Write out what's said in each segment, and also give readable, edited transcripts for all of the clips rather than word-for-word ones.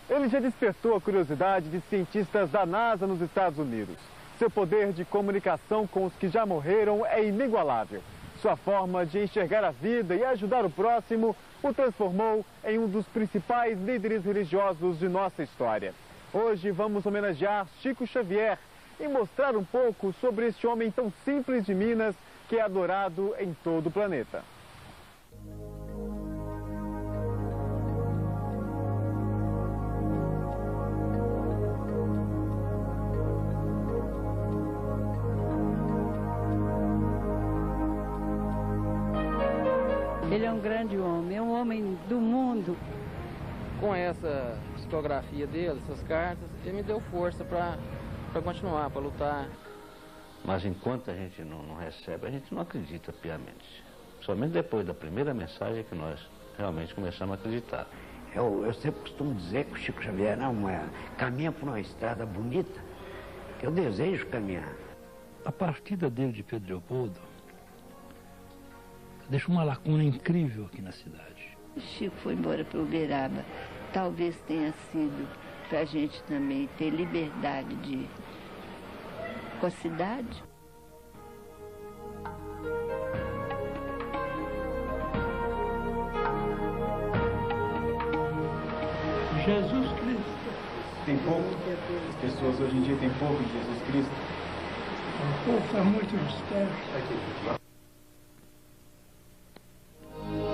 Ele já despertou a curiosidade de cientistas da NASA nos Estados Unidos. Seu poder de comunicação com os que já morreram é inigualável. Sua forma de enxergar a vida e ajudar o próximo o transformou em um dos principais líderes religiosos de nossa história. Hoje vamos homenagear Chico Xavier e mostrar um pouco sobre este homem tão simples de Minas que é adorado em todo o planeta. Ele é um grande homem, é um homem do mundo. Com essa psicografia dele, essas cartas, ele me deu força para continuar, para lutar. Mas enquanto a gente não recebe, a gente não acredita piamente. Somente depois da primeira mensagem que nós realmente começamos a acreditar. Eu sempre costumo dizer que o Chico Xavier caminha por uma estrada bonita. Eu desejo caminhar. A partida dele de Pedro Leopoldo deixa uma lacuna incrível aqui na cidade. O Chico foi embora para Uberaba. Talvez tenha sido para a gente também ter liberdade com a cidade. Jesus Cristo. Tem pouco? As pessoas hoje em dia têm pouco de Jesus Cristo? O povo está muito distante.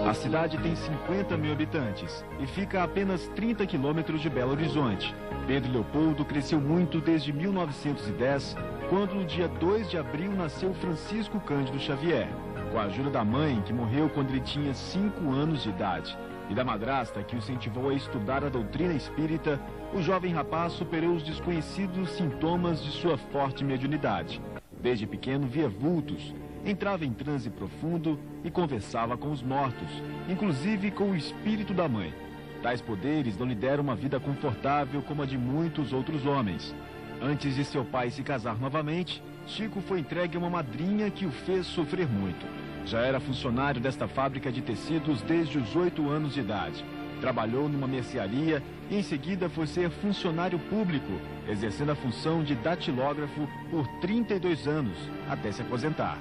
A cidade tem 50 mil habitantes e fica a apenas 30 quilômetros de Belo Horizonte. Pedro Leopoldo cresceu muito desde 1910, quando no dia 2 de abril nasceu Francisco Cândido Xavier, com a ajuda da mãe, que morreu quando ele tinha 5 anos de idade, e da madrasta, que o incentivou a estudar a doutrina espírita. O jovem rapaz superou os desconhecidos sintomas de sua forte mediunidade. Desde pequeno via vultos, entrava em transe profundo e conversava com os mortos, inclusive com o espírito da mãe. Tais poderes não lhe deram uma vida confortável como a de muitos outros homens. Antes de seu pai se casar novamente, Chico foi entregue a uma madrinha que o fez sofrer muito. Já era funcionário desta fábrica de tecidos desde os 8 anos de idade. Trabalhou numa mercearia e em seguida foi ser funcionário público, exercendo a função de datilógrafo por 32 anos, até se aposentar.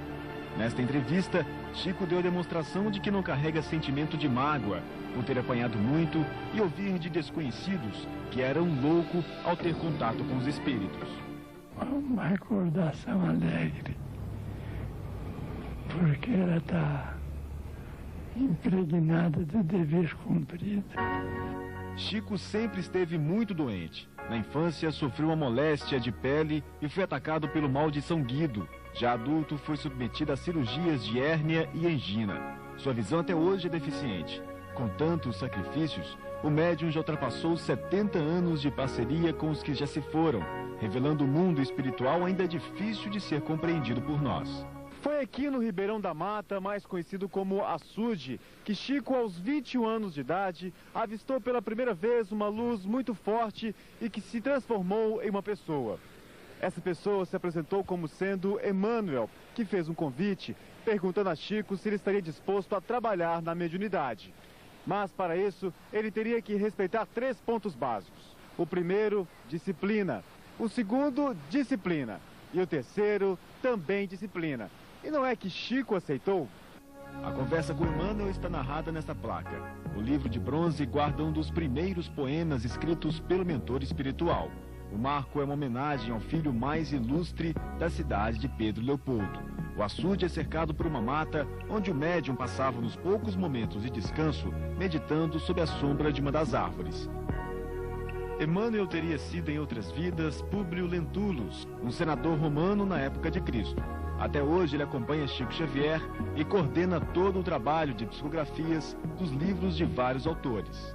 Nesta entrevista, Chico deu a demonstração de que não carrega sentimento de mágoa por ter apanhado muito e ouvir de desconhecidos que era um louco ao ter contato com os espíritos. Uma recordação alegre, porque ela está impregnada de dever cumprido. Chico sempre esteve muito doente. Na infância, sofreu uma moléstia de pele e foi atacado pelo mal de São Guido. Já adulto, foi submetido a cirurgias de hérnia e angina. Sua visão até hoje é deficiente. Com tantos sacrifícios, o médium já ultrapassou 70 anos de parceria com os que já se foram, revelando um mundo espiritual ainda difícil de ser compreendido por nós. Foi aqui no Ribeirão da Mata, mais conhecido como Açude, que Chico, aos 21 anos de idade, avistou pela primeira vez uma luz muito forte e que se transformou em uma pessoa. Essa pessoa se apresentou como sendo Emmanuel, que fez um convite, perguntando a Chico se ele estaria disposto a trabalhar na mediunidade. Mas, para isso, ele teria que respeitar 3 pontos básicos. O primeiro, disciplina. O segundo, disciplina. E o terceiro, também disciplina. E não é que Chico aceitou? A conversa com Emmanuel está narrada nesta placa. O livro de bronze guarda um dos primeiros poemas escritos pelo mentor espiritual. O marco é uma homenagem ao filho mais ilustre da cidade de Pedro Leopoldo. O açude é cercado por uma mata, onde o médium passava nos poucos momentos de descanso, meditando sob a sombra de uma das árvores. Emmanuel teria sido em outras vidas Públio Lentulus, um senador romano na época de Cristo. Até hoje ele acompanha Chico Xavier e coordena todo o trabalho de psicografias dos livros de vários autores.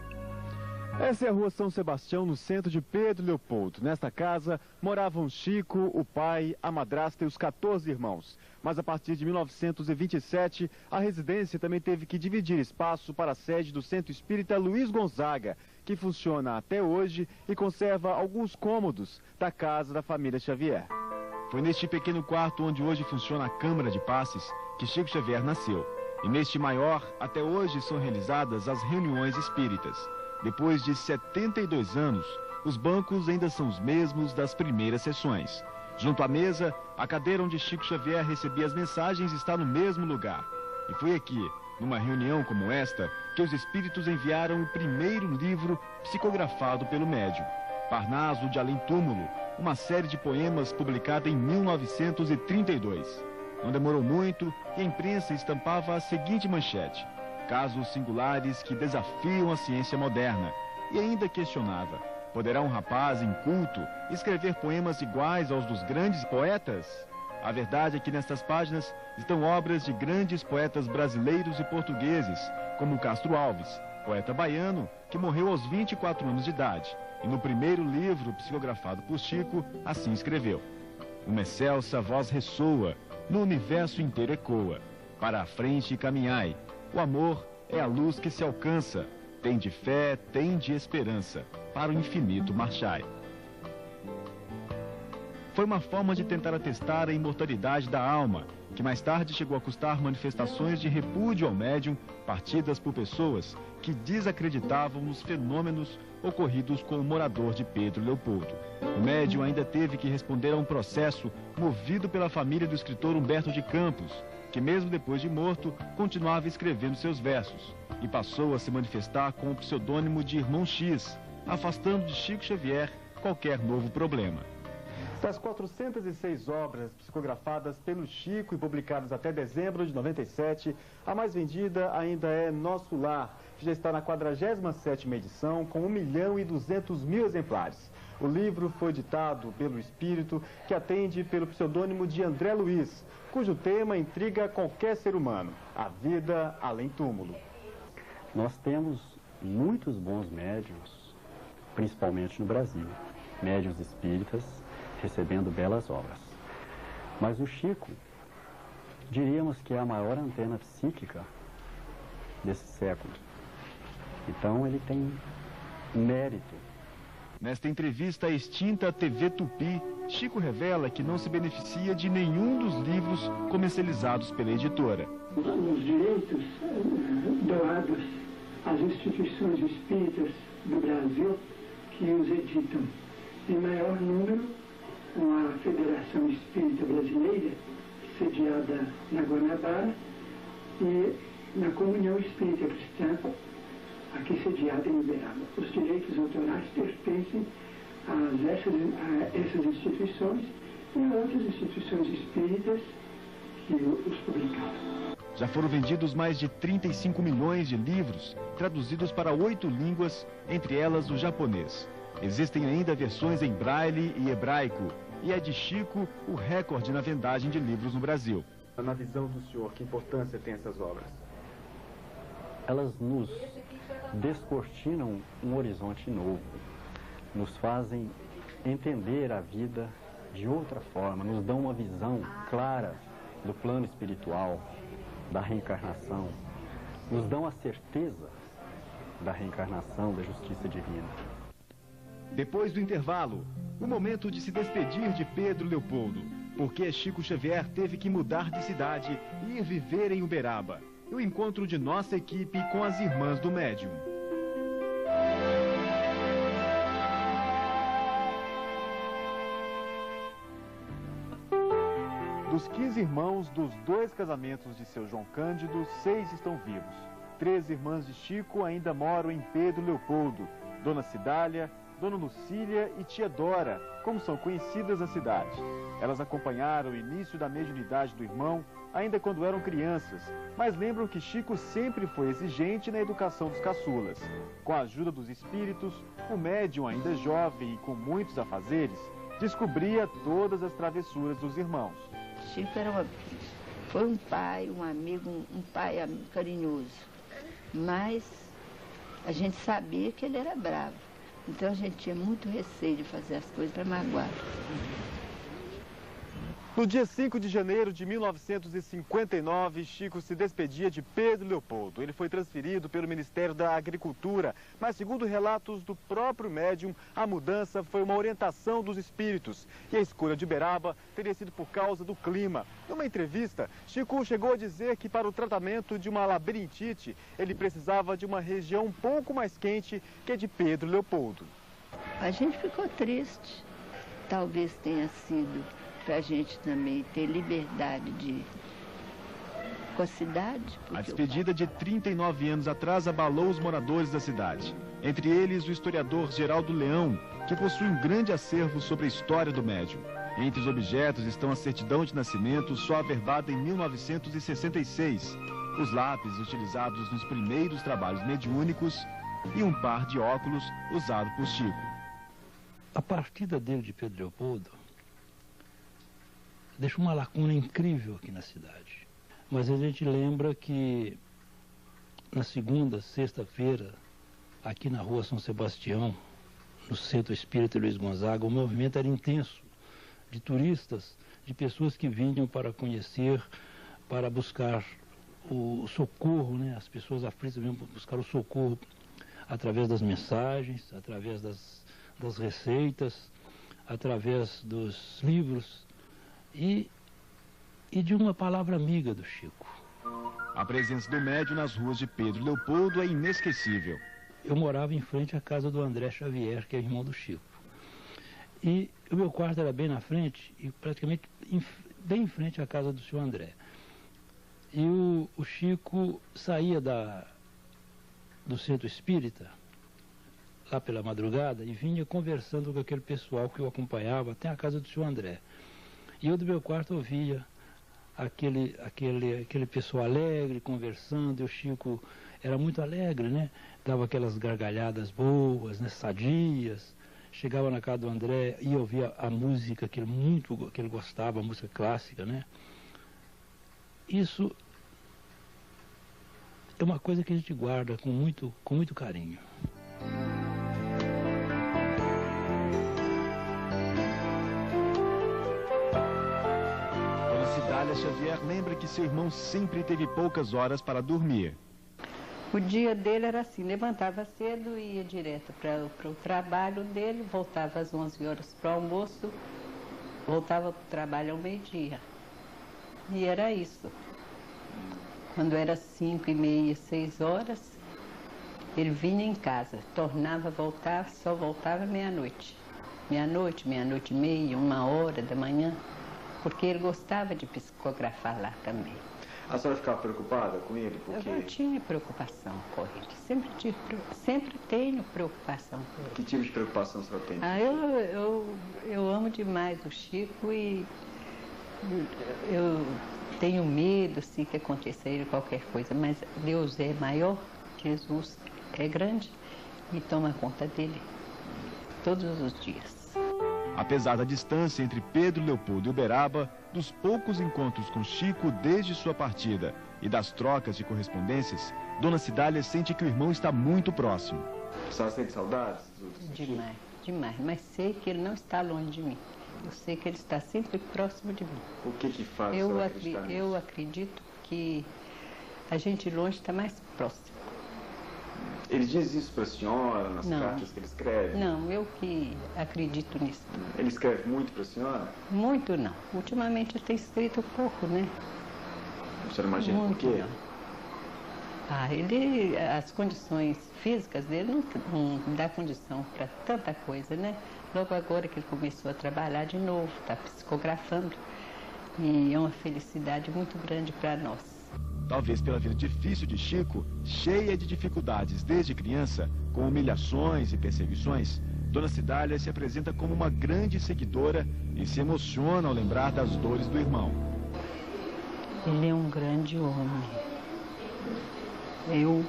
Essa é a rua São Sebastião, no centro de Pedro Leopoldo. Nesta casa moravam Chico, o pai, a madrasta e os 14 irmãos. Mas a partir de 1927, a residência também teve que dividir espaço para a sede do Centro Espírita Luiz Gonzaga, que funciona até hoje e conserva alguns cômodos da casa da família Xavier. Foi neste pequeno quarto onde hoje funciona a Câmara de Passes que Chico Xavier nasceu. E neste maior, até hoje são realizadas as reuniões espíritas. Depois de 72 anos, os bancos ainda são os mesmos das primeiras sessões. Junto à mesa, a cadeira onde Chico Xavier recebia as mensagens está no mesmo lugar. E foi aqui, numa reunião como esta, que os espíritos enviaram o primeiro livro psicografado pelo médium, Parnaso de Além Túmulo, uma série de poemas publicada em 1932. Não demorou muito e a imprensa estampava a seguinte manchete: casos singulares que desafiam a ciência moderna. E ainda questionava: poderá um rapaz inculto escrever poemas iguais aos dos grandes poetas? A verdade é que nestas páginas estão obras de grandes poetas brasileiros e portugueses, como Castro Alves, poeta baiano que morreu aos 24 anos de idade. E no primeiro livro psicografado por Chico, assim escreveu: uma excelsa voz ressoa, no universo inteiro ecoa. Para a frente caminhai, o amor é a luz que se alcança. Tem de fé, tem de esperança, para o infinito marchai. Foi uma forma de tentar atestar a imortalidade da alma, que mais tarde chegou a custar manifestações de repúdio ao médium, partidas por pessoas que desacreditavam nos fenômenos ocorridos com o morador de Pedro Leopoldo. O médium ainda teve que responder a um processo movido pela família do escritor Humberto de Campos, que mesmo depois de morto, continuava escrevendo seus versos, e passou a se manifestar com o pseudônimo de Irmão X, afastando de Chico Xavier qualquer novo problema. Das 406 obras psicografadas pelo Chico e publicadas até dezembro de 97, a mais vendida ainda é Nosso Lar, que já está na 47ª edição, com 1.200.000 exemplares. O livro foi ditado pelo espírito que atende pelo pseudônimo de André Luiz, cujo tema intriga qualquer ser humano: a vida além túmulo. Nós temos muitos bons médiuns, principalmente no Brasil, médiuns espíritas, recebendo belas obras. Mas o Chico, diríamos que é a maior antena psíquica desse século. Então ele tem mérito. Nesta entrevista à extinta TV Tupi, Chico revela que não se beneficia de nenhum dos livros comercializados pela editora. Os direitos doados às instituições espíritas do Brasil que os editam, em maior número, com a Federação Espírita Brasileira, sediada na Guanabara, e na Comunhão Espírita Cristã, aqui sediada em Uberaba. Os direitos autorais pertencem a essas instituições e a outras instituições espíritas que os publicaram. Já foram vendidos mais de 35 milhões de livros, traduzidos para 8 línguas, entre elas o japonês. Existem ainda versões em braille e hebraico, e é de Chico o recorde na vendagem de livros no Brasil. Na visão do senhor, que importância tem essas obras? Elas nos descortinam um horizonte novo, nos fazem entender a vida de outra forma, nos dão uma visão clara do plano espiritual, da reencarnação, nos dão a certeza da reencarnação, da justiça divina. Depois do intervalo, o momento de se despedir de Pedro Leopoldo, porque Chico Xavier teve que mudar de cidade e ir viver em Uberaba. E o encontro de nossa equipe com as irmãs do médium. Dos 15 irmãos dos 2 casamentos de seu João Cândido, 6 estão vivos. 3 irmãs de Chico ainda moram em Pedro Leopoldo: Dona Cidália, Dona Lucília e Tia Dora, como são conhecidas na cidade. Elas acompanharam o início da mediunidade do irmão, ainda quando eram crianças, mas lembram que Chico sempre foi exigente na educação dos caçulas. Com a ajuda dos espíritos, o médium, ainda jovem e com muitos afazeres, descobria todas as travessuras dos irmãos. Chico foi um pai, um amigo, um pai carinhoso, mas a gente sabia que ele era bravo. Então a gente tinha muito receio de fazer as coisas para magoar. No dia 5 de janeiro de 1959, Chico se despedia de Pedro Leopoldo. Ele foi transferido pelo Ministério da Agricultura, mas segundo relatos do próprio médium, a mudança foi uma orientação dos espíritos. E a escolha de Uberaba teria sido por causa do clima. Numa entrevista, Chico chegou a dizer que para o tratamento de uma labirintite, ele precisava de uma região um pouco mais quente que a de Pedro Leopoldo. A gente ficou triste. Talvez tenha sido para a gente também ter liberdade com a cidade. A despedida de 39 anos atrás abalou os moradores da cidade. Entre eles, o historiador Geraldo Leão, que possui um grande acervo sobre a história do médium. Entre os objetos estão a certidão de nascimento, só averbada em 1966, os lápis utilizados nos primeiros trabalhos mediúnicos e um par de óculos usado por Chico. A partida dele de Pedro Leopoldo deixa uma lacuna incrível aqui na cidade. Mas a gente lembra que na segunda, sexta-feira, aqui na rua São Sebastião, no Centro Espírita Luiz Gonzaga, o movimento era intenso, de turistas, de pessoas que vinham para conhecer, para buscar o socorro, né? As pessoas aflitas vinham buscar o socorro através das mensagens, através das receitas, através dos livros e de uma palavra amiga do Chico. A presença do médium nas ruas de Pedro Leopoldo é inesquecível. Eu morava em frente à casa do André Xavier, que é irmão do Chico. E o meu quarto era bem na frente, e praticamente bem em frente à casa do senhor André. E o Chico saía do centro espírita, lá pela madrugada, e vinha conversando com aquele pessoal que eu acompanhava até a casa do senhor André. E eu do meu quarto ouvia aquele pessoal alegre, conversando, e o Chico era muito alegre, né? Dava aquelas gargalhadas boas, né? Sadias. Chegava na casa do André e ouvia a música que ele gostava, a música clássica, né? Isso é uma coisa que a gente guarda com muito carinho. Dona Cidália Xavier lembra que seu irmão sempre teve poucas horas para dormir. O dia dele era assim, levantava cedo e ia direto para o trabalho dele, voltava às 11 horas para o almoço, voltava para o trabalho ao meio-dia. E era isso. Quando era 5h30, 6 horas, ele vinha em casa, tornava a voltar, só voltava meia-noite. Meia-noite, meia-noite e meia, 1h da manhã, porque ele gostava de psicografar lá também. A senhora ficava preocupada com ele? Porque... Eu não tinha preocupação com ele, sempre tenho preocupação com ele. Que tipo de preocupação a senhora tem? Eu amo demais o Chico e eu tenho medo, sim, que aconteça a ele qualquer coisa, mas Deus é maior, Jesus é grande e toma conta dele todos os dias. Apesar da distância entre Pedro Leopoldo e Uberaba, dos poucos encontros com Chico desde sua partida e das trocas de correspondências, Dona Cidália sente que o irmão está muito próximo. A senhora sente saudades? Demais, demais, mas sei que ele não está longe de mim. Eu sei que ele está sempre próximo de mim. O que faz a eu, senhora acreditar nisso? Eu acredito que a gente longe está mais próximo. Ele diz isso para a senhora, nas cartas que ele escreve? Não, eu que acredito nisso. Ele escreve muito para a senhora? Muito não. Ultimamente eu tenho escrito pouco, né? A senhora imagina muito por quê? Não. As condições físicas dele não dá condição para tanta coisa, né? Logo agora que ele começou a trabalhar de novo, está psicografando. E é uma felicidade muito grande para nós. Talvez pela vida difícil de Chico, cheia de dificuldades desde criança, com humilhações e perseguições, Dona Cidália se apresenta como uma grande seguidora e se emociona ao lembrar das dores do irmão. Ele é um grande homem. Eu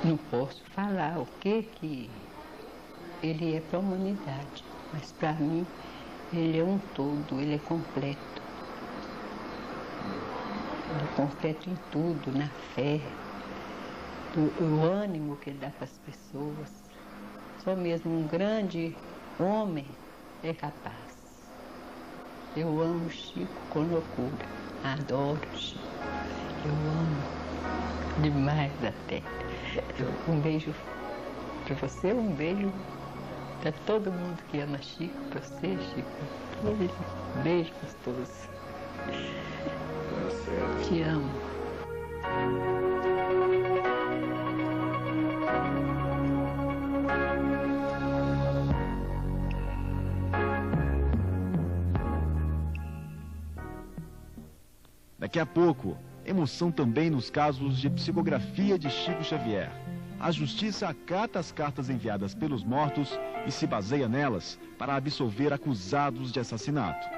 não posso falar o que ele é para a humanidade, mas para mim ele é um todo, ele é completo. Ele é completo em tudo, na fé, o ânimo que ele dá para as pessoas. Só mesmo um grande homem é capaz. Eu amo Chico com loucura. Adoro Chico. Eu amo demais até. Um beijo para você, um beijo para todo mundo que ama Chico, para você, Chico. Um beijo gostoso. Te amo. Daqui a pouco, emoção também nos casos de psicografia de Chico Xavier. A justiça acata as cartas enviadas pelos mortos e se baseia nelas para absolver acusados de assassinato.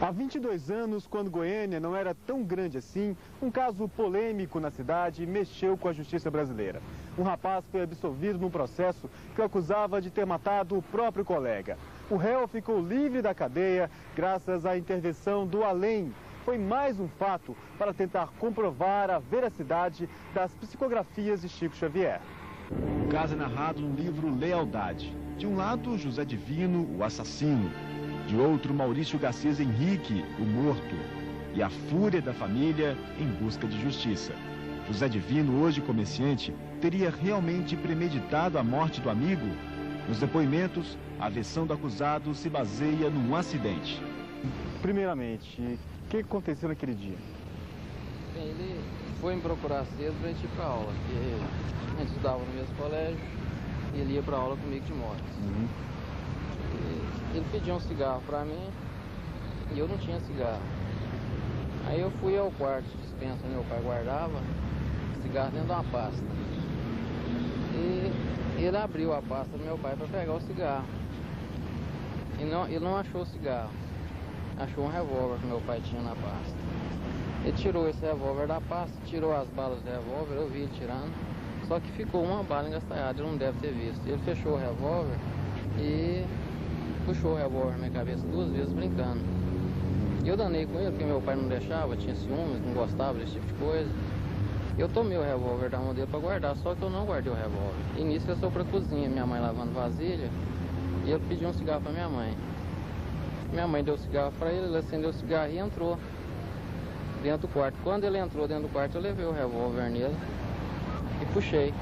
Há 22 anos, quando Goiânia não era tão grande assim, um caso polêmico na cidade mexeu com a justiça brasileira. Um rapaz foi absolvido num processo que o acusava de ter matado o próprio colega. O réu ficou livre da cadeia graças à intervenção do além. Foi mais um fato para tentar comprovar a veracidade das psicografias de Chico Xavier. O caso é narrado no livro Lealdade. De um lado, José Divino, o assassino. De outro, Maurício Garcês Henrique, o morto. E a fúria da família em busca de justiça. José Divino, hoje comerciante, teria realmente premeditado a morte do amigo? Nos depoimentos, a versão do acusado se baseia num acidente. Primeiramente, o que aconteceu naquele dia? Bem, ele foi me procurar cedo para a gente ir para aula, porque a gente estudava no mesmo colégio e ele ia para aula comigo de moto. Ele pediu um cigarro para mim e eu não tinha cigarro. Aí eu fui ao quarto de dispensa onde meu pai guardava cigarro dentro de uma pasta. E ele abriu a pasta do meu pai para pegar o cigarro. E ele não achou o cigarro. Achou um revólver que meu pai tinha na pasta. Ele tirou esse revólver da pasta, tirou as balas do revólver, eu vi ele tirando. Só que ficou uma bala engastalhada, ele não deve ter visto. Ele fechou o revólver e puxou o revólver na minha cabeça 2 vezes brincando. E eu danei com ele, porque meu pai não deixava, tinha ciúmes, não gostava desse tipo de coisa. Eu tomei o revólver da mão dele para guardar, só que eu não guardei o revólver. E nisso eu sou pra cozinha, minha mãe lavando vasilha, e ele pediu um cigarro para minha mãe. Minha mãe deu o cigarro para ele, ele acendeu o cigarro e entrou dentro do quarto. Quando ele entrou dentro do quarto, eu levei o revólver nele e puxei.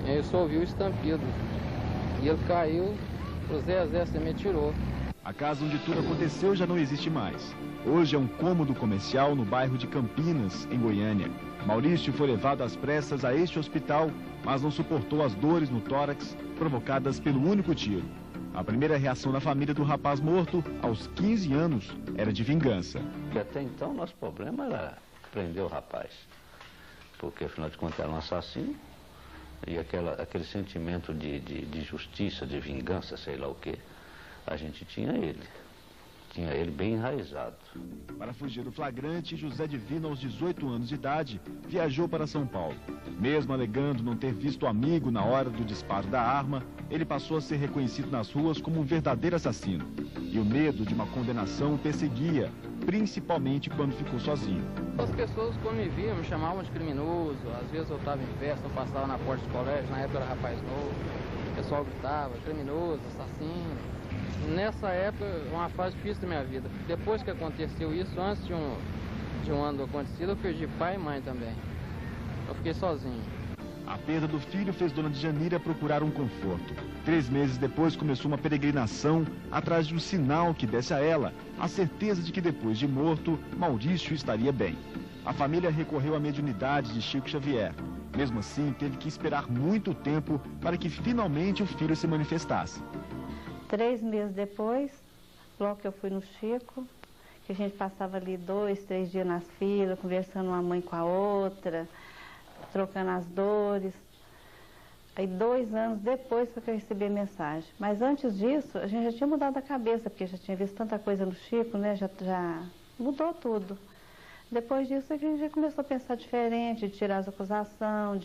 E aí eu só ouvi o estampido. E ele caiu, o Zé, você me tirou. A casa onde tudo aconteceu já não existe mais. Hoje é um cômodo comercial no bairro de Campinas, em Goiânia. Maurício foi levado às pressas a este hospital, mas não suportou as dores no tórax provocadas pelo único tiro. A primeira reação da família do rapaz morto, aos 15 anos, era de vingança. E até então, nosso problema era prender o rapaz. Porque, afinal de contas, era um assassino. E aquele sentimento de justiça, de vingança, sei lá o quê, a gente tinha ele. Tinha ele bem enraizado. Para fugir do flagrante, José Divino, aos 18 anos de idade, viajou para São Paulo. Mesmo alegando não ter visto o amigo na hora do disparo da arma, ele passou a ser reconhecido nas ruas como um verdadeiro assassino. E o medo de uma condenação o perseguia, principalmente quando ficou sozinho. As pessoas, quando me viam, me chamavam de criminoso. Às vezes eu estava em festa, eu passava na porta do colégio, na época eu era rapaz novo. O pessoal gritava, criminoso, assassino. Nessa época, uma fase difícil da minha vida. Depois que aconteceu isso, antes de um ano do acontecido, eu perdi pai e mãe também. Eu fiquei sozinho. A perda do filho fez Dona de Janira procurar um conforto. 3 meses depois começou uma peregrinação atrás de um sinal que desse a ela a certeza de que depois de morto, Maurício estaria bem. A família recorreu à mediunidade de Chico Xavier. Mesmo assim, teve que esperar muito tempo para que finalmente o filho se manifestasse. 3 meses depois, logo que eu fui no Chico, que a gente passava ali 2, 3 dias nas filas, conversando uma mãe com a outra, trocando as dores. Aí 2 anos depois foi que eu recebi a mensagem. Mas antes disso, a gente já tinha mudado a cabeça, porque já tinha visto tanta coisa no Chico, né? Já mudou tudo. Depois disso, a gente já começou a pensar diferente, de tirar as acusações,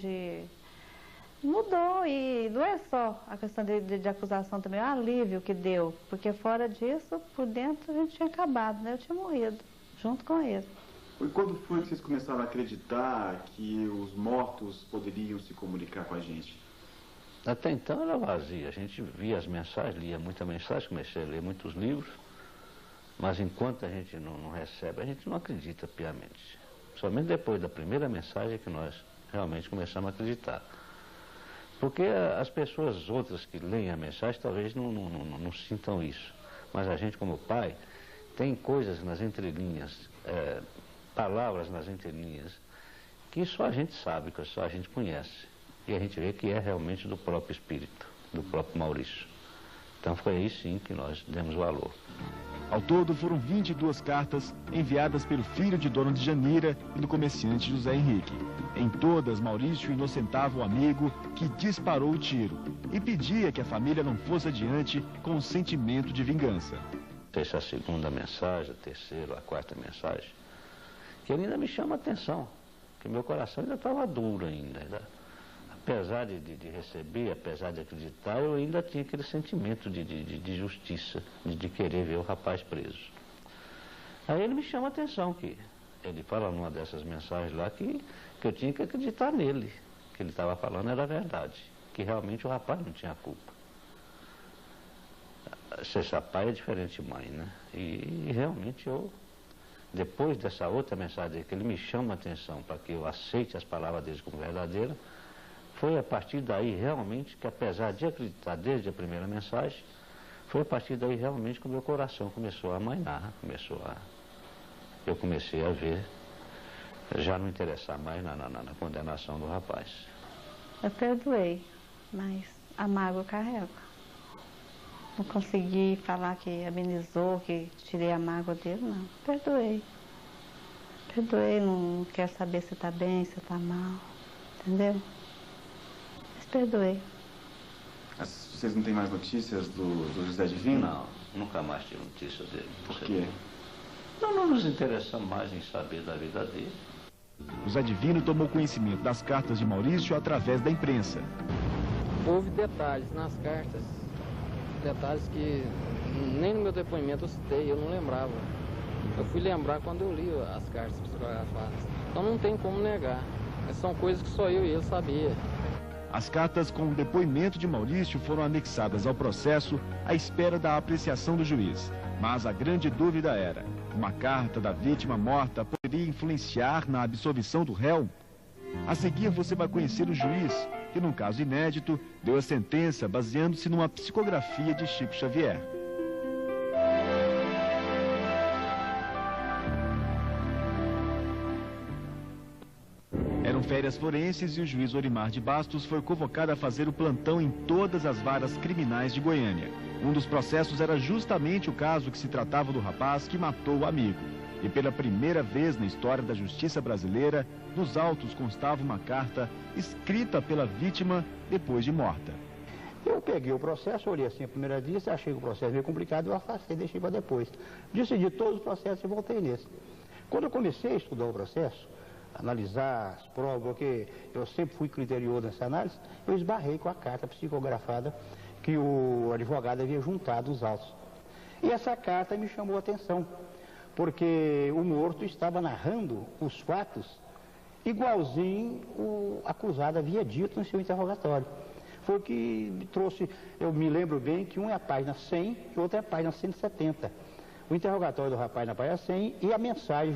Mudou, e não é só a questão de acusação também, é o alívio que deu, porque fora disso, por dentro, a gente tinha acabado, né? Eu tinha morrido, junto com ele. E quando foi que vocês começaram a acreditar que os mortos poderiam se comunicar com a gente? Até então era vazia. A gente via as mensagens, lia muita mensagem, comecei a ler muitos livros, mas enquanto a gente não recebe, a gente não acredita piamente. Somente depois da primeira mensagem que nós realmente começamos a acreditar. Porque as pessoas outras que leem a mensagem talvez não sintam isso. Mas a gente, como pai, tem coisas nas entrelinhas, palavras nas entrelinhas, que só a gente sabe, que só a gente conhece. E a gente vê que é realmente do próprio espírito, do próprio Maurício. Então foi aí sim que nós demos valor. Ao todo foram 22 cartas enviadas pelo filho de Dona Djanira e do comerciante José Henrique. Em todas, Maurício inocentava o amigo que disparou o tiro e pedia que a família não fosse adiante com o sentimento de vingança. Essa é a segunda mensagem, a terceira, a quarta mensagem, que ainda me chama a atenção, que meu coração ainda estava duro ainda. Apesar de receber, apesar de acreditar, eu ainda tinha aquele sentimento de justiça, de querer ver o rapaz preso. Aí ele me chama a atenção, que ele fala numa dessas mensagens lá que eu tinha que acreditar nele, que ele estava falando era verdade, que realmente o rapaz não tinha culpa. Ser pai é diferente de mãe, né? E realmente eu, depois dessa outra mensagem que ele me chama a atenção para que eu aceite as palavras dele como verdadeiras, foi a partir daí realmente que, apesar de acreditar desde a primeira mensagem, foi a partir daí realmente que o meu coração começou a amainar, eu comecei a ver, já não interessar mais na condenação do rapaz. Eu perdoei, mas a mágoa carrega. Não consegui falar que amenizou, que tirei a mágoa dele, não. Perdoei. Perdoei, não quero saber se está bem, se está mal, entendeu? Perdoei. Vocês não têm mais notícias do José Divino? Não, nunca mais tive notícias dele. Por quê? Não nos interessamos mais em saber da vida dele. José Divino tomou conhecimento das cartas de Maurício através da imprensa. Houve detalhes nas cartas, detalhes que nem no meu depoimento eu citei, eu não lembrava. Eu fui lembrar quando eu li as cartas psicografadas. Então não tem como negar. São coisas que só eu e ele sabia. As cartas com o depoimento de Maurício foram anexadas ao processo à espera da apreciação do juiz. Mas a grande dúvida era: uma carta da vítima morta poderia influenciar na absolvição do réu? A seguir você vai conhecer o juiz, que num caso inédito, deu a sentença baseando-se numa psicografia de Chico Xavier. Eram férias forenses e o juiz Orimar de Bastos foi convocado a fazer o plantão em todas as varas criminais de Goiânia. Um dos processos era justamente o caso que se tratava do rapaz que matou o amigo. E pela primeira vez na história da justiça brasileira, nos autos constava uma carta escrita pela vítima depois de morta. Eu peguei o processo, olhei assim a primeira vista, achei que o processo meio complicado, eu afastei, deixei para depois. Decidi todos os processos e voltei nesse. Quando eu comecei a estudar o processo, analisar as provas, porque eu sempre fui criterioso nessa análise, eu esbarrei com a carta psicografada que o advogado havia juntado os autos. E essa carta me chamou a atenção, porque o morto estava narrando os fatos igualzinho o acusado havia dito no seu interrogatório. Foi o que me trouxe, eu me lembro bem que um é a página 100 e outro é a página 170. O interrogatório do rapaz na página 100 e a mensagem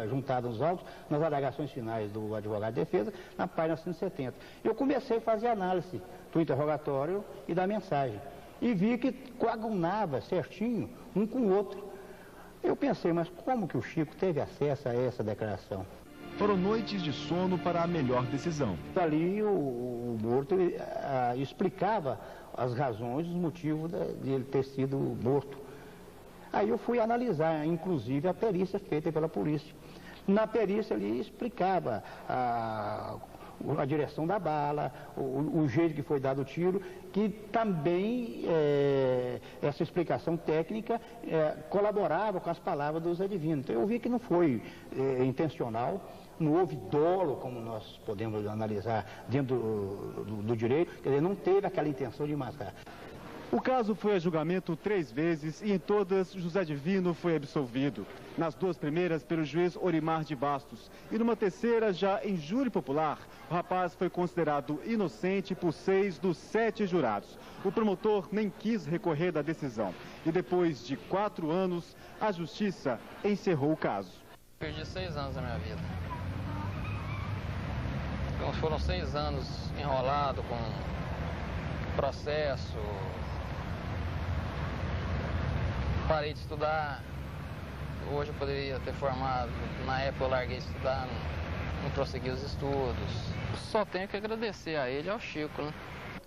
juntada nos autos, nas alegações finais do advogado de defesa, na página 170. Eu comecei a fazer análise do interrogatório e da mensagem. E vi que coadunava certinho um com o outro. Eu pensei, mas como que o Chico teve acesso a essa declaração? Foram noites de sono para a melhor decisão. Ali o morto explicava as razões, os motivos de ele ter sido morto. Aí eu fui analisar, inclusive, a perícia feita pela polícia. Na perícia ele explicava a direção da bala, o jeito que foi dado o tiro, que também essa explicação técnica colaborava com as palavras do José Divino. Então eu vi que não foi intencional, não houve dolo, como nós podemos analisar dentro do direito, quer dizer, não teve aquela intenção de matar. O caso foi a julgamento 3 vezes e em todas José Divino foi absolvido. Nas 2 primeiras pelo juiz Orimar de Bastos e numa terceira, já em júri popular, o rapaz foi considerado inocente por 6 dos 7 jurados. O promotor nem quis recorrer da decisão e depois de 4 anos, a justiça encerrou o caso. Perdi 6 anos da minha vida. Então, foram 6 anos enrolado com processo. Parei de estudar. Hoje eu poderia ter formado. Na época eu larguei de estudar, não prossegui os estudos. Só tenho que agradecer a ele e ao Chico, né?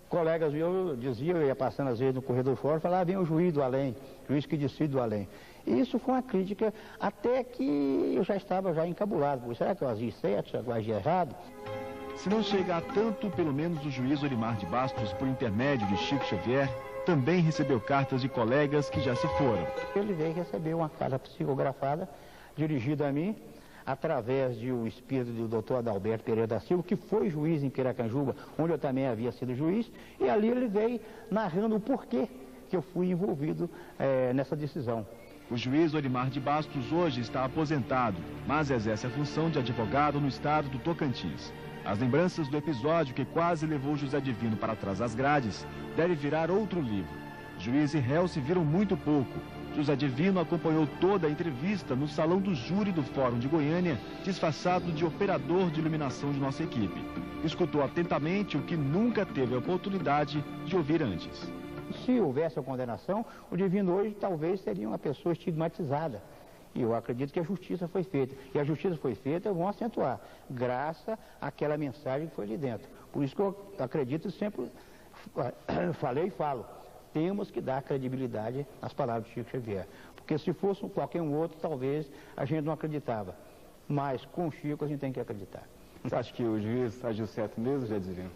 Colegas meus diziam, eu ia passando às vezes no corredor fora, falava, vem o juiz do além, juiz que decide do além. E isso foi uma crítica até que eu já estava encabulado. Será que eu agi certo, será que eu agi errado? Se não chega a tanto, pelo menos o juiz Orimar de Bastos, por intermédio de Chico Xavier, também recebeu cartas de colegas que já se foram. Ele veio receber uma carta psicografada, dirigida a mim, através do espírito do Dr. Adalberto Pereira da Silva, que foi juiz em Piracanjuba, onde eu também havia sido juiz, e ali ele veio narrando o porquê que eu fui envolvido nessa decisão. O juiz Orimar de Bastos hoje está aposentado, mas exerce a função de advogado no estado do Tocantins. As lembranças do episódio que quase levou José Divino para trás das grades deve virar outro livro. Juiz e réu se viram muito pouco. José Divino acompanhou toda a entrevista no salão do júri do Fórum de Goiânia, disfarçado de operador de iluminação de nossa equipe. Escutou atentamente o que nunca teve a oportunidade de ouvir antes. Se houvesse a condenação, o Divino hoje talvez seria uma pessoa estigmatizada. E eu acredito que a justiça foi feita. E a justiça foi feita, vão acentuar, graças àquela mensagem que foi ali dentro. Por isso que eu acredito, sempre falei e falo, temos que dar credibilidade às palavras de Chico Xavier. Porque se fosse qualquer um outro, talvez a gente não acreditava. Mas com o Chico a gente tem que acreditar. Você acha que o juiz agiu certo mesmo, José Divino?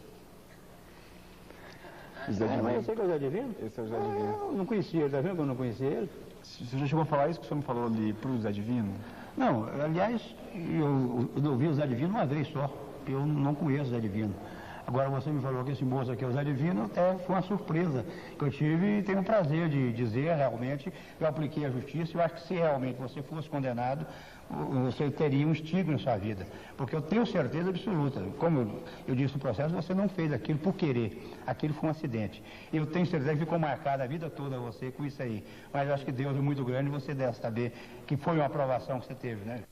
José Divino? Mas eu sei que é o José Divino. Esse é o José Divino. Eu não conhecia ele, tá vendo que eu não conhecia ele? Você já chegou a falar isso que o senhor me falou ali pro José Divino? Não, aliás, eu ouvi o José Divino uma vez só. Eu não conheço o José Divino. Agora você me falou que esse moço aqui é o José Divino, até foi uma surpresa que eu tive e tenho o prazer de dizer realmente, eu apliquei a justiça. Eu acho que se realmente você fosse condenado, você teria um estigma na sua vida. Porque eu tenho certeza absoluta, como eu disse no processo, você não fez aquilo por querer, aquilo foi um acidente. Eu tenho certeza que ficou marcada a vida toda você com isso aí. Mas eu acho que Deus é muito grande e você deve saber que foi uma aprovação que você teve, né?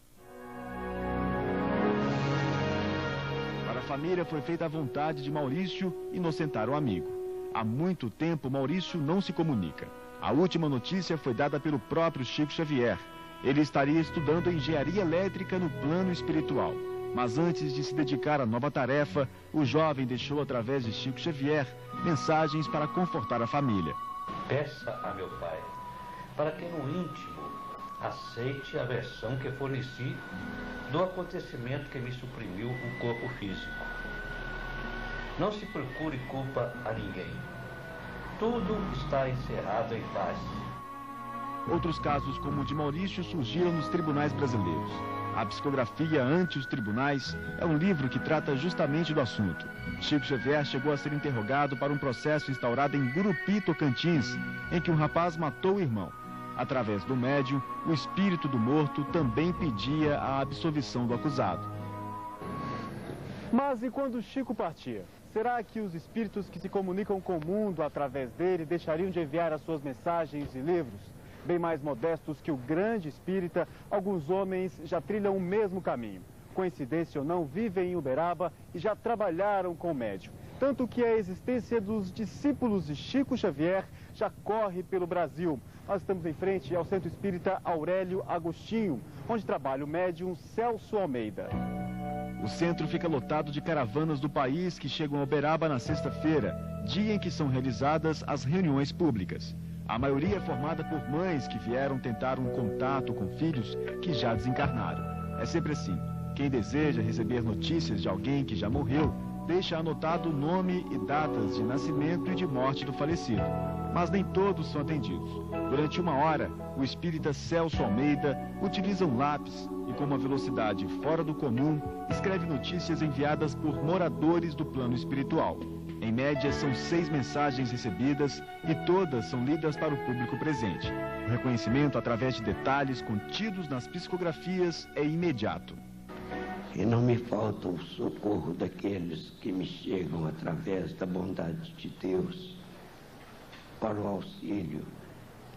A família foi feita à vontade de Maurício inocentar o amigo. Há muito tempo, Maurício não se comunica. A última notícia foi dada pelo próprio Chico Xavier. Ele estaria estudando engenharia elétrica no plano espiritual. Mas antes de se dedicar à nova tarefa, o jovem deixou, através de Chico Xavier, mensagens para confortar a família. Peça a meu pai para que no íntimo aceite a versão que forneci do acontecimento que me suprimiu o corpo físico. Não se procure culpa a ninguém. Tudo está encerrado em paz. Outros casos, como o de Maurício, surgiram nos tribunais brasileiros. A Psicografia ante os Tribunais é um livro que trata justamente do assunto. Chico Xavier chegou a ser interrogado para um processo instaurado em Gurupi, Tocantins, em que um rapaz matou o irmão. Através do médium, o espírito do morto também pedia a absolvição do acusado. Mas e quando Chico partia? Será que os espíritos que se comunicam com o mundo através dele deixariam de enviar as suas mensagens e livros? Bem mais modestos que o grande espírita, alguns homens já trilham o mesmo caminho. Coincidência ou não, vivem em Uberaba e já trabalharam com o médium. Tanto que a existência dos discípulos de Chico Xavier já corre pelo Brasil. Nós estamos em frente ao Centro Espírita Aurélio Agostinho, onde trabalha o médium Celso Almeida. O centro fica lotado de caravanas do país que chegam a Uberaba na sexta-feira, dia em que são realizadas as reuniões públicas. A maioria é formada por mães que vieram tentar um contato com filhos que já desencarnaram. É sempre assim. Quem deseja receber notícias de alguém que já morreu, deixa anotado o nome e datas de nascimento e de morte do falecido. Mas nem todos são atendidos. Durante 1 hora, o espírita Celso Almeida utiliza um lápis e, com uma velocidade fora do comum, escreve notícias enviadas por moradores do plano espiritual. Em média, são 6 mensagens recebidas e todas são lidas para o público presente. O reconhecimento através de detalhes contidos nas psicografias é imediato. E não me falta o socorro daqueles que me chegam através da bondade de Deus para o auxílio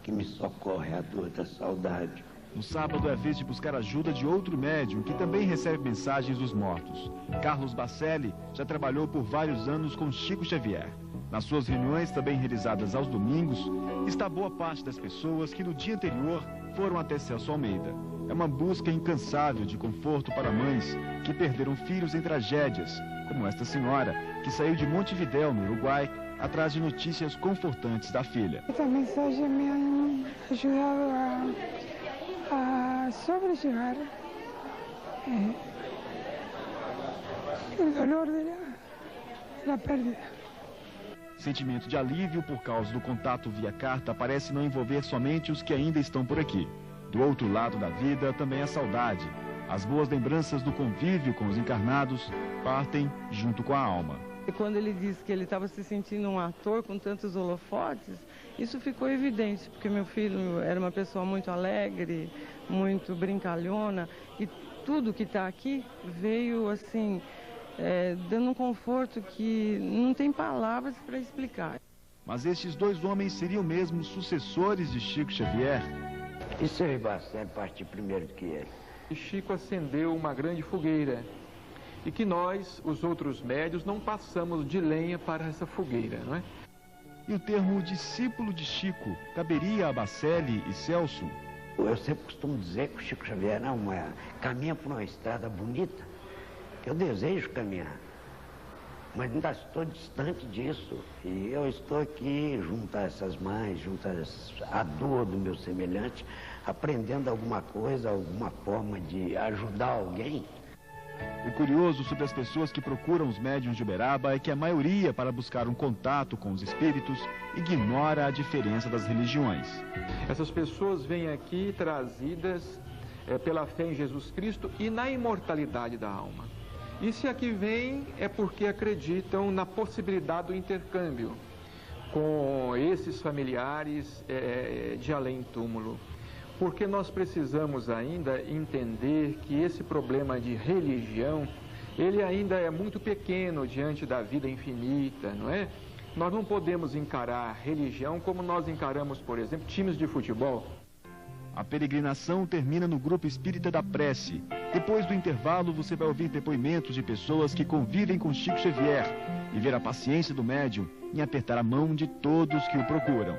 que me socorre à dor da saudade. No sábado é vez de buscar ajuda de outro médium que também recebe mensagens dos mortos. Carlos Bacelli já trabalhou por vários anos com Chico Xavier. Nas suas reuniões, também realizadas aos domingos, está boa parte das pessoas que no dia anterior foram até Celso Almeida. É uma busca incansável de conforto para mães que perderam filhos em tragédias, como esta senhora, que saiu de Montevidéu, no Uruguai, atrás de notícias confortantes da filha. Esta mensagem me ha ajudado a sobrellevar o dolor da pérdida. Sentimento de alívio por causa do contato via carta parece não envolver somente os que ainda estão por aqui. Do outro lado da vida também a saudade. As boas lembranças do convívio com os encarnados partem junto com a alma. E quando ele disse que ele estava se sentindo um ator com tantos holofotes, isso ficou evidente, porque meu filho era uma pessoa muito alegre, muito brincalhona, e tudo que está aqui veio assim, dando um conforto que não tem palavras para explicar. Mas estes 2 homens seriam mesmo sucessores de Chico Xavier? E se o Bacelli partir primeiro que ele? E Chico acendeu uma grande fogueira e que nós, os outros médios, não passamos de lenha para essa fogueira, não é? E o termo discípulo de Chico caberia a Bacelli e Celso? Eu sempre costumo dizer que o Chico Xavier caminha por uma estrada bonita, que eu desejo caminhar, mas ainda estou distante disso. E eu estou aqui junto a essas mães, junto à dor do meu semelhante, aprendendo alguma coisa, alguma forma de ajudar alguém. O curioso sobre as pessoas que procuram os médiuns de Uberaba é que a maioria, para buscar um contato com os espíritos, ignora a diferença das religiões. Essas pessoas vêm aqui trazidas pela fé em Jesus Cristo e na imortalidade da alma. E se aqui vêm é porque acreditam na possibilidade do intercâmbio com esses familiares de além-túmulo. Porque nós precisamos ainda entender que esse problema de religião, ele ainda é muito pequeno diante da vida infinita, não é? Nós não podemos encarar religião como nós encaramos, por exemplo, times de futebol. A peregrinação termina no Grupo Espírita da Prece. Depois do intervalo, você vai ouvir depoimentos de pessoas que convivem com Chico Xavier e ver a paciência do médium em apertar a mão de todos que o procuram.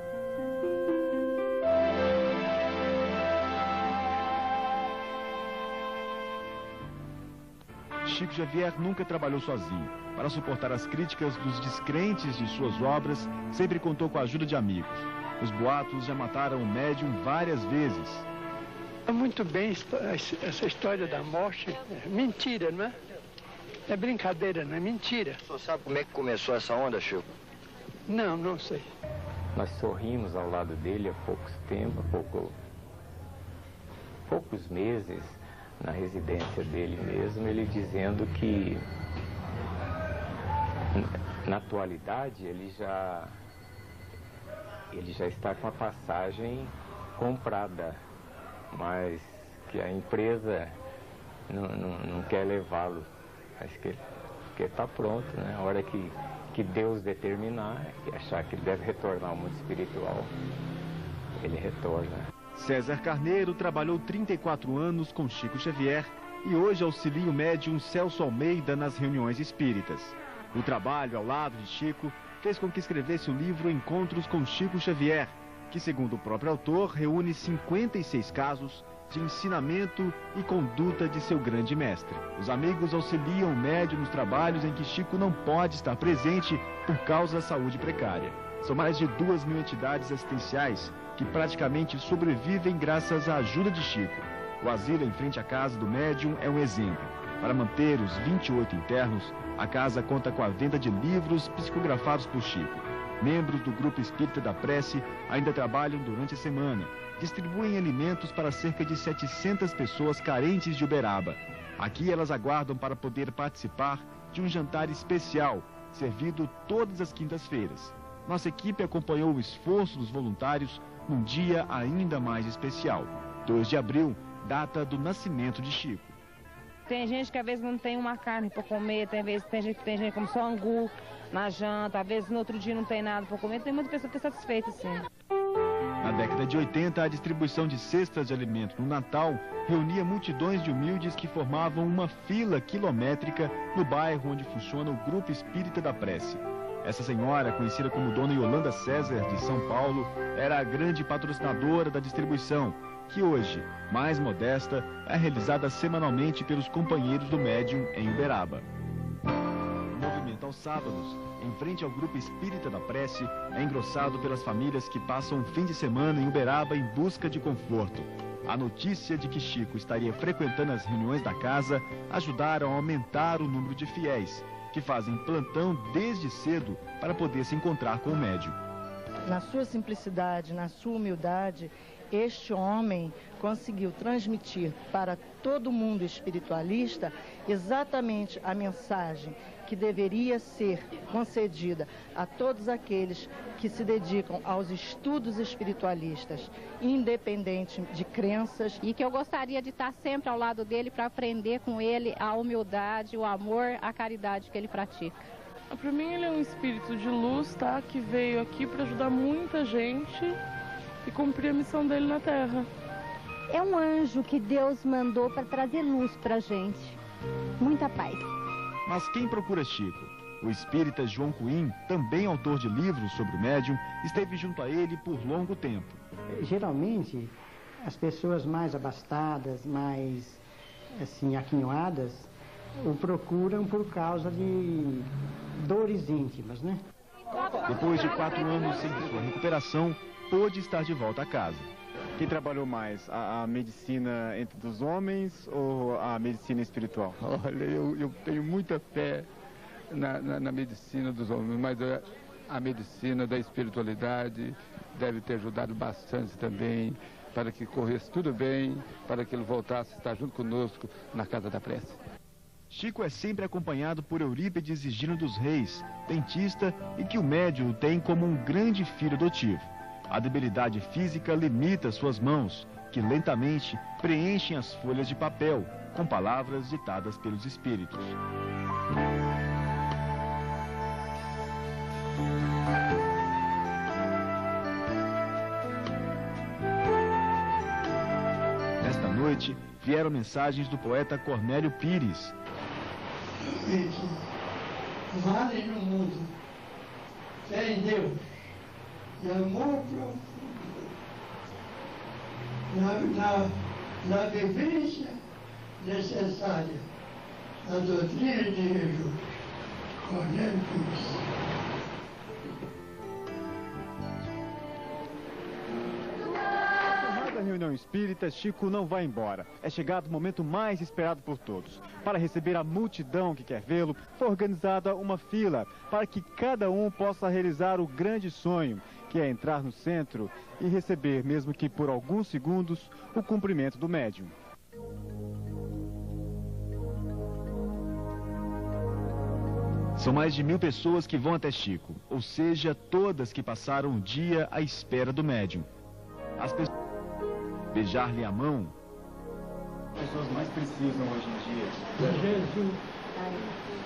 Chico Xavier nunca trabalhou sozinho. Para suportar as críticas dos descrentes de suas obras, sempre contou com a ajuda de amigos. Os boatos já mataram o médium várias vezes. Muito bem essa história da morte. É mentira, não é? É brincadeira, não é mentira. O senhor sabe como é que começou essa onda, Chico? Não, não sei. Nós sorrimos ao lado dele há poucos meses, na residência dele mesmo, ele dizendo que na atualidade ele já está com a passagem comprada, mas que a empresa não quer levá-lo. Acho que está pronto, né? A hora que Deus determinar e achar que ele deve retornar ao mundo espiritual, ele retorna. César Carneiro trabalhou 34 anos com Chico Xavier e hoje auxilia o médium Celso Almeida nas reuniões espíritas. O trabalho ao lado de Chico fez com que escrevesse o livro Encontros com Chico Xavier, que, segundo o próprio autor, reúne 56 casos de ensinamento e conduta de seu grande mestre. Os amigos auxiliam o médium nos trabalhos em que Chico não pode estar presente por causa da saúde precária. São mais de 2.000 entidades assistenciais que praticamente sobrevivem graças à ajuda de Chico. O asilo em frente à casa do médium é um exemplo. Para manter os 28 internos, a casa conta com a venda de livros psicografados por Chico. Membros do Grupo Espírita da Prece ainda trabalham durante a semana. Distribuem alimentos para cerca de 700 pessoas carentes de Uberaba. Aqui elas aguardam para poder participar de um jantar especial, servido todas as quintas-feiras. Nossa equipe acompanhou o esforço dos voluntários num dia ainda mais especial, 2 de abril, data do nascimento de Chico. Tem gente que às vezes não tem uma carne para comer, tem gente que come só angu na janta, às vezes no outro dia não tem nada para comer, tem muita pessoa que está satisfeita, sim. Na década de 80, a distribuição de cestas de alimento no Natal reunia multidões de humildes que formavam uma fila quilométrica no bairro onde funciona o Grupo Espírita da Prece. Essa senhora, conhecida como Dona Yolanda César, de São Paulo, era a grande patrocinadora da distribuição, que hoje, mais modesta, é realizada semanalmente pelos companheiros do médium em Uberaba. O movimento aos sábados, em frente ao Grupo Espírita da Prece, é engrossado pelas famílias que passam o fim de semana em Uberaba em busca de conforto. A notícia de que Chico estaria frequentando as reuniões da casa ajudaram a aumentar o número de fiéis, que fazem plantão desde cedo para poder se encontrar com o médium. Na sua simplicidade, na sua humildade, este homem conseguiu transmitir para todo mundo espiritualista exatamente a mensagem que deveria ser concedida a todos aqueles que se dedicam aos estudos espiritualistas, independente de crenças. E que eu gostaria de estar sempre ao lado dele para aprender com ele a humildade, o amor, a caridade que ele pratica. Para mim ele é um espírito de luz, tá? Que veio aqui para ajudar muita gente e cumprir a missão dele na Terra. É um anjo que Deus mandou para trazer luz para a gente. Muita paz. Mas quem procura Chico? O espírita João Cuim, também autor de livros sobre o médium, esteve junto a ele por longo tempo. Geralmente, as pessoas mais abastadas, mais assim, aquinhoadas, o procuram por causa de dores íntimas, né? Depois de 4 anos sem sua recuperação, pôde estar de volta a casa. Quem trabalhou mais, a medicina entre os homens ou a medicina espiritual? Olha, eu tenho muita fé na medicina dos homens, mas a medicina da espiritualidade deve ter ajudado bastante também para que corresse tudo bem, para que ele voltasse a estar junto conosco na Casa da Prece. Chico é sempre acompanhado por Eurípides Higino dos Reis, dentista, e que o médium tem como um grande filho adotivo. A debilidade física limita suas mãos, que lentamente preenchem as folhas de papel com palavras ditadas pelos espíritos. Nesta noite, vieram mensagens do poeta Cornélio Pires. Vale no mundo, fé em Deus e amor profundo na vivência necessária da doutrina de Jesus. Cornélio Pires. Da reunião espírita, Chico não vai embora. É chegado o momento mais esperado por todos. Para receber a multidão que quer vê-lo, foi organizada uma fila para que cada um possa realizar o grande sonho, que é entrar no centro e receber, mesmo que por alguns segundos, o cumprimento do médium. São mais de 1000 pessoas que vão até Chico, ou seja, todas que passaram o dia à espera do médium. As pessoas beijar-lhe a mão. As pessoas mais precisam hoje em dia. Jesus.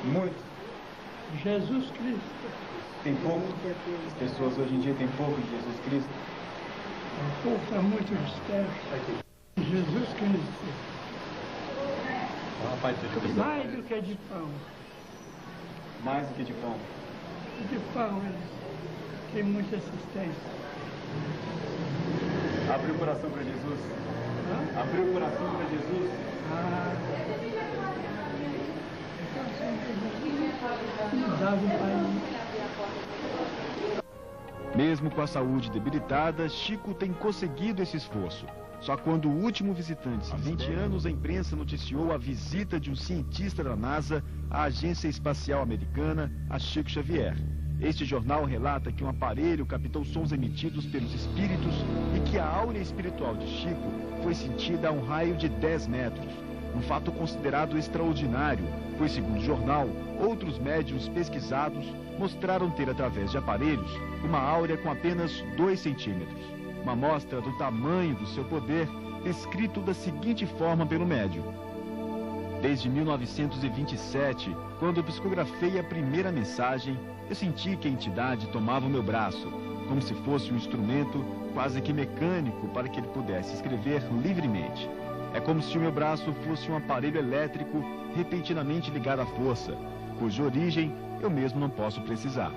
Muito. Jesus Cristo. Tem pouco. As pessoas hoje em dia têm pouco de Jesus Cristo. O povo está muito disperso. Jesus Cristo. Mais do que de pão. Mais do que de pão. De pão, tem muita assistência. Abriu o coração para Jesus. Abriu o coração para Jesus. Mesmo com a saúde debilitada, Chico tem conseguido esse esforço. Só quando o último visitante, há 20 anos, a imprensa noticiou a visita de um cientista da NASA à Agência Espacial Americana, a Chico Xavier. Este jornal relata que um aparelho captou sons emitidos pelos espíritos e que a áurea espiritual de Chico foi sentida a um raio de 10 metros. um fato considerado extraordinário, pois, segundo o jornal, outros médiuns pesquisados mostraram ter, através de aparelhos, uma áurea com apenas 2 centímetros. Uma amostra do tamanho do seu poder, descrito da seguinte forma pelo médium. Desde 1927, quando eu psicografei a primeira mensagem, eu senti que a entidade tomava o meu braço, como se fosse um instrumento quase que mecânico para que ele pudesse escrever livremente. É como se o meu braço fosse um aparelho elétrico repentinamente ligado à força, cuja origem eu mesmo não posso precisar.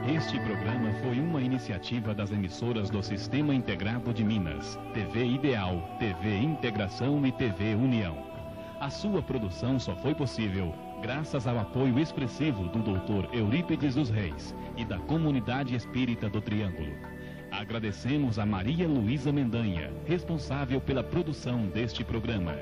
Este programa foi uma iniciativa das emissoras do Sistema Integrado de Minas, TV Ideal, TV Integração e TV União. A sua produção só foi possível graças ao apoio expressivo do Dr. Eurípides dos Reis e da Comunidade Espírita do Triângulo. Agradecemos a Maria Luísa Mendanha, responsável pela produção deste programa.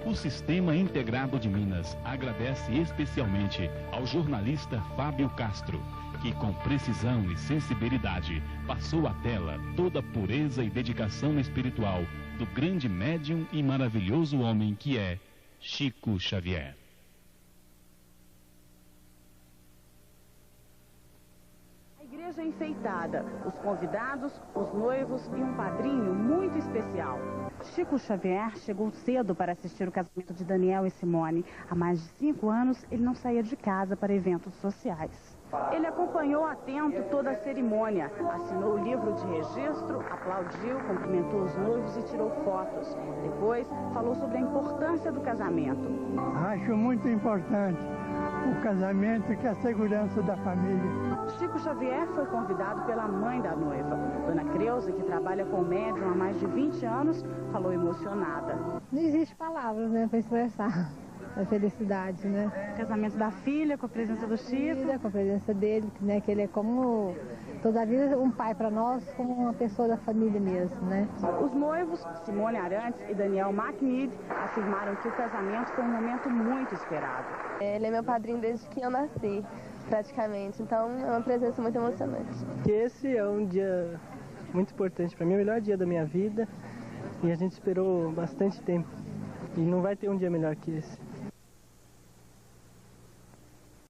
O Sistema Integrado de Minas agradece especialmente ao jornalista Fábio Castro, que com precisão e sensibilidade passou à tela toda a pureza e dedicação espiritual do grande médium e maravilhoso homem que é Chico Xavier. A igreja enfeitada, os convidados, os noivos e um padrinho muito especial. Chico Xavier chegou cedo para assistir o casamento de Daniel e Simone. Há mais de 5 anos, ele não saía de casa para eventos sociais. Ele acompanhou atento toda a cerimônia, assinou o livro de registro, aplaudiu, cumprimentou os noivos e tirou fotos. Depois, falou sobre a importância do casamento. Acho muito importante o casamento, que é a segurança da família. Chico Xavier foi convidado pela mãe da noiva. Dona Creuza, que trabalha com o médium há mais de 20 anos, falou emocionada. Não existe palavras, né, para expressar a felicidade, né? Casamento da filha, com a presença do Chico. Com a presença dele, né, que ele é como, toda a vida, um pai para nós, como uma pessoa da família mesmo, né? Os noivos, Simone Arantes e Daniel MacNeid, afirmaram que o casamento foi um momento muito esperado. Ele é meu padrinho desde que eu nasci, praticamente, então é uma presença muito emocionante. Esse é um dia muito importante para mim, é o melhor dia da minha vida, e a gente esperou bastante tempo, e não vai ter um dia melhor que esse.